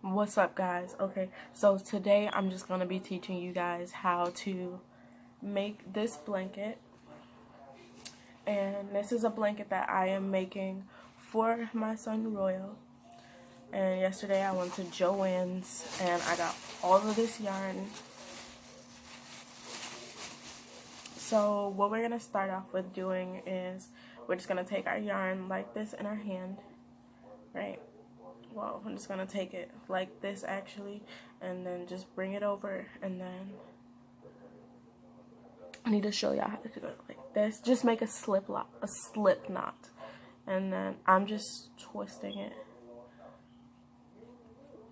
What's up, guys? Okay, so today I'm just going to be teaching you guys how to make this blanket. And this is a blanket that I am making for my son Royal. And yesterday I went to Joann's and I got all of this yarn. So what we're going to start off with doing is we're just going to take our yarn like this in our hand, right? Well, I'm just going to take it like this actually, and then just bring it over, and then I need to show y'all how to do it like this. Just make a slip knot, and then I'm just twisting it,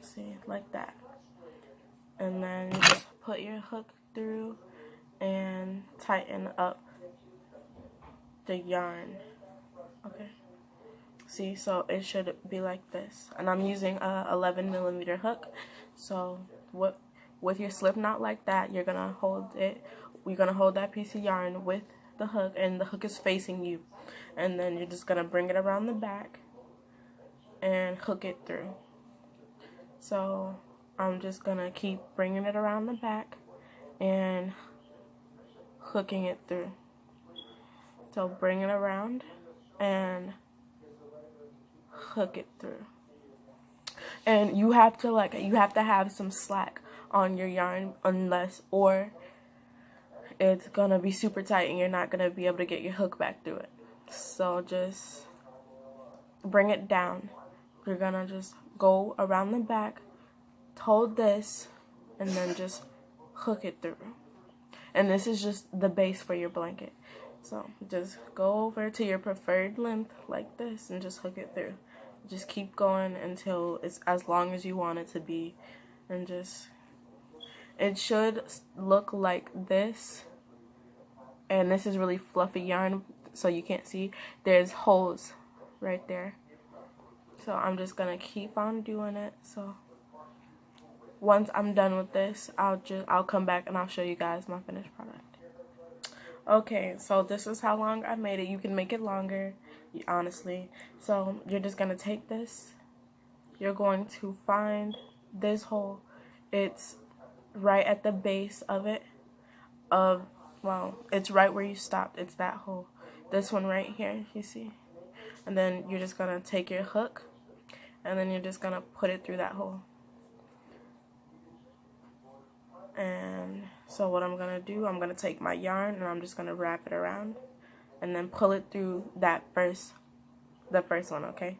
see, like that, and then you just put your hook through and tighten up the yarn, okay? See, so it should be like this, and I'm using a 11mm hook. So with your slip knot like that, you're gonna hold it. You're gonna hold that piece of yarn with the hook, and the hook is facing you, and then you're just gonna bring it around the back and hook it through. So I'm just gonna keep bringing it around the back and hooking it through. So bring it around and hook it through. And you have to have some slack on your yarn, or it's gonna be super tight and you're not gonna be able to get your hook back through it. So just bring it down. You're gonna just go around the back, hold this, and then just hook it through. And this is just the base for your blanket. So just go over to your preferred length like this and just hook it through. Just keep going until it's as long as you want it to be, and just, it should look like this. And this is really fluffy yarn, so you can't see. There's holes right there. So I'm just gonna keep on doing it. So once I'm done with this, I'll come back and I'll show you guys my finished product. Okay, so this is how long I made it. You can make it longer, honestly. So you're just going to take this. You're going to find this hole. It's right at the base of it. Well, it's right where you stopped. It's that hole. This one right here, you see? And then you're just going to take your hook, and then you're just going to put it through that hole. And so what I'm going to do, I'm going to take my yarn and I'm just going to wrap it around and then pull it through the first one, okay?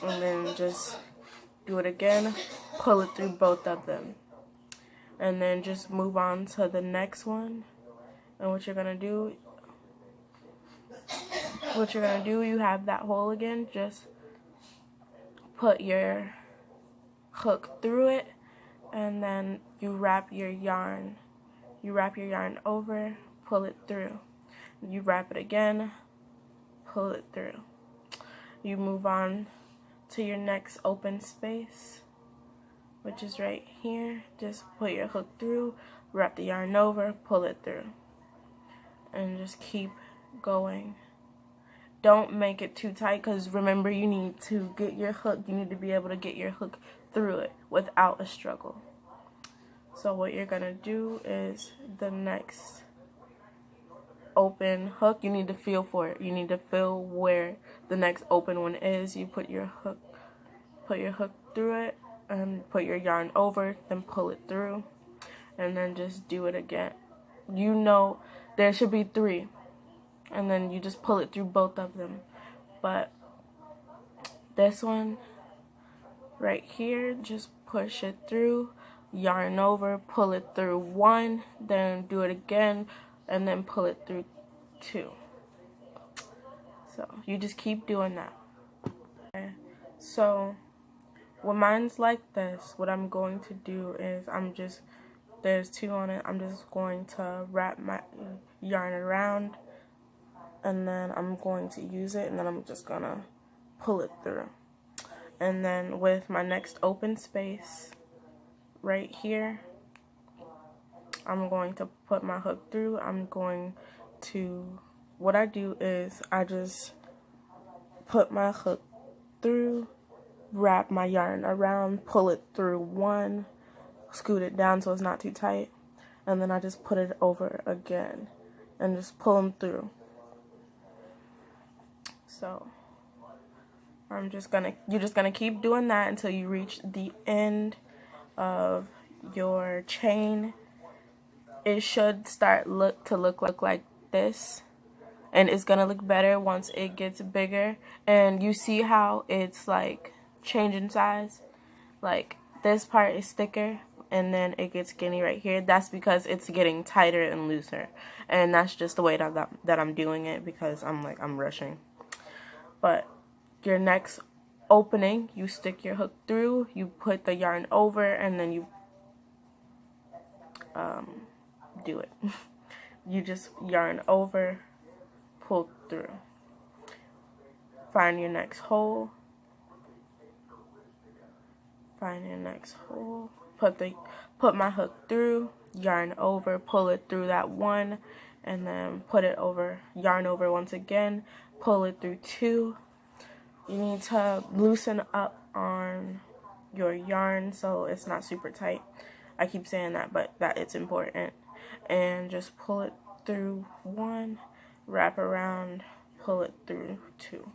And then just do it again, pull it through both of them. And then just move on to the next one. And what you're going to do, you have that hole again, just put your hook through it. And then you wrap your yarn over, pull it through. You wrap it again, pull it through. You move on to your next open space, which is right here. Just put your hook through, wrap the yarn over, pull it through. And just keep going. Don't make it too tight, because remember, you need to get your hook, you need to be able to get your hook through it without a struggle. So what you're gonna do is the next open hook, you need to feel for it. You need to feel where the next open one is. You put your hook through it and put your yarn over, then pull it through, and then just do it again. You know there should be 3, and then you just pull it through both of them. But this one right here, just push it through, yarn over, pull it through 1, then do it again, and then pull it through 2. So you just keep doing that. Okay. So when mine's like this, what I'm going to do is there's 2 on it, I'm just going to wrap my yarn around, and then I'm going to use it, and then I'm just gonna pull it through. And then with my next open space right here, I'm going to put my hook through. What I do is I just put my hook through wrap my yarn around, pull it through one, scoot it down so it's not too tight, and then I just put it over again and just pull them through. So you're just gonna keep doing that until you reach the end of your chain. It should start to look like this, and it's gonna look better once it gets bigger. And you see how it's like changing size, like this part is thicker and then it gets skinny right here. That's because it's getting tighter and looser, and that's just the way that I'm doing it, because I'm rushing. But your next opening, you stick your hook through, you put the yarn over, and then you do it. You just yarn over, pull through, find your next hole, find your next hole, put my hook through, yarn over, pull it through that one, and then put it over, yarn over once again, pull it through two. You need to loosen up on your yarn so it's not super tight. I keep saying that, but it's important. And just pull it through one, wrap around, pull it through two.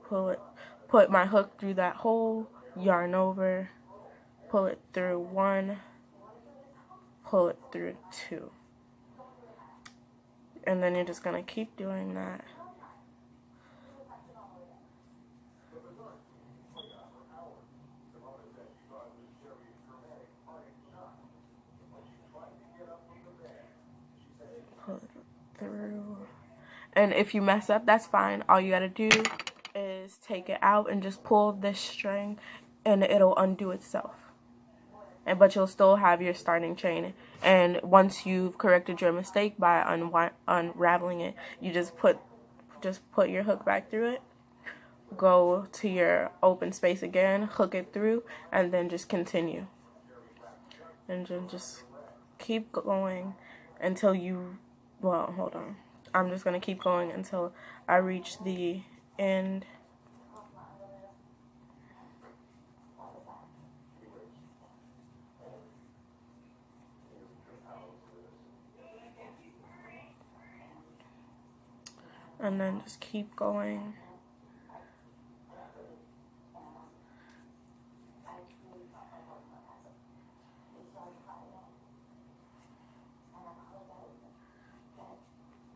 Put my hook through that hole, yarn over, pull it through one, pull it through two. And then you're just gonna keep doing that. Pull it through. And if you mess up, that's fine. All you gotta do is take it out and just pull this string, and it'll undo itself. But you'll still have your starting chain. And once you've corrected your mistake by unraveling it, you just put your hook back through it, go to your open space again, hook it through, and then just continue. And then just keep going until you, well, hold on. I'm just going to keep going until I reach the end. And then just keep going.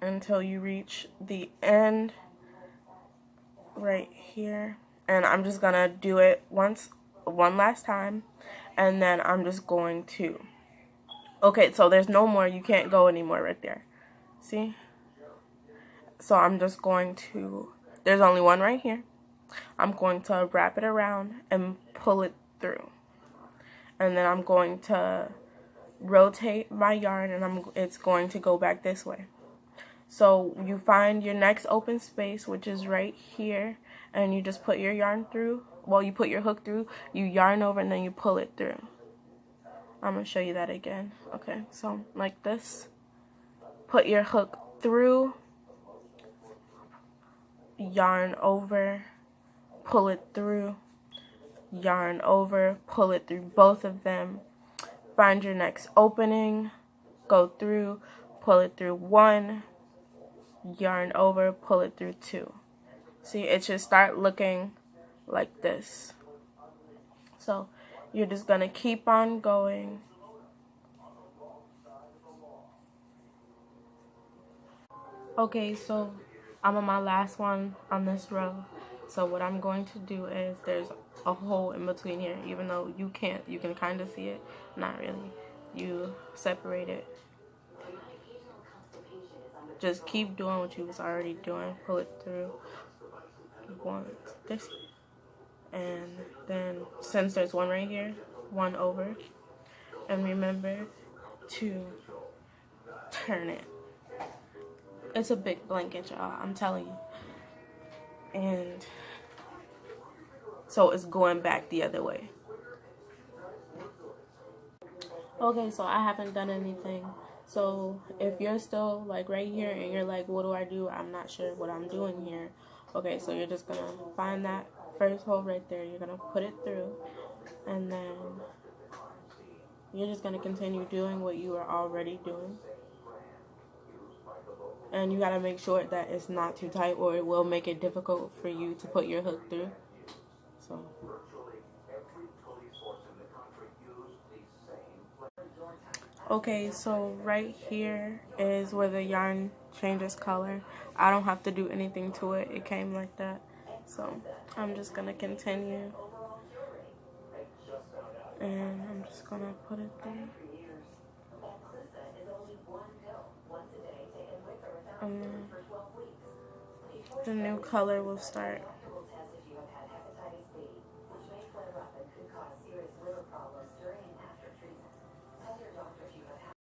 Until you reach the end right here. And I'm just gonna do it one last time, and then I'm just going to, okay, so there's no more, you can't go anymore right there, see? So I'm just going to, there's only one right here. I'm going to wrap it around and pull it through, and then I'm going to rotate my yarn, and it's going to go back this way. So you find your next open space, which is right here, and you just put your yarn through. Well, you put your hook through, you yarn over, and then you pull it through. I'm going to show you that again. Okay, so like this. Put your hook through, yarn over, pull it through, yarn over, pull it through, both of them. Find your next opening, go through, pull it through one, yarn over, pull it through two. See, it should start looking like this. So you're just going to keep on going. Okay, so I'm on my last one on this row. So what I'm going to do is, there's a hole in between here, even though you can kind of see it, not really. You separate it. Just keep doing what you was already doing. Pull it through once, this, and then since there's one right here, one over, and remember to turn it. It's a big blanket, y'all, I'm telling you. And so it's going back the other way. Okay, so I haven't done anything. So if you're still like right here and you're like, what do I do? I'm not sure what I'm doing here. Okay, so you're just gonna find that first hole right there. You're gonna put it through, and then you're just gonna continue doing what you are already doing. And you gotta make sure that it's not too tight, or it will make it difficult for you to put your hook through. So. Okay, so right here is where the yarn changes color. I don't have to do anything to it. It came like that. So I'm just gonna continue. And I'm just gonna put it there. And then the new color will start.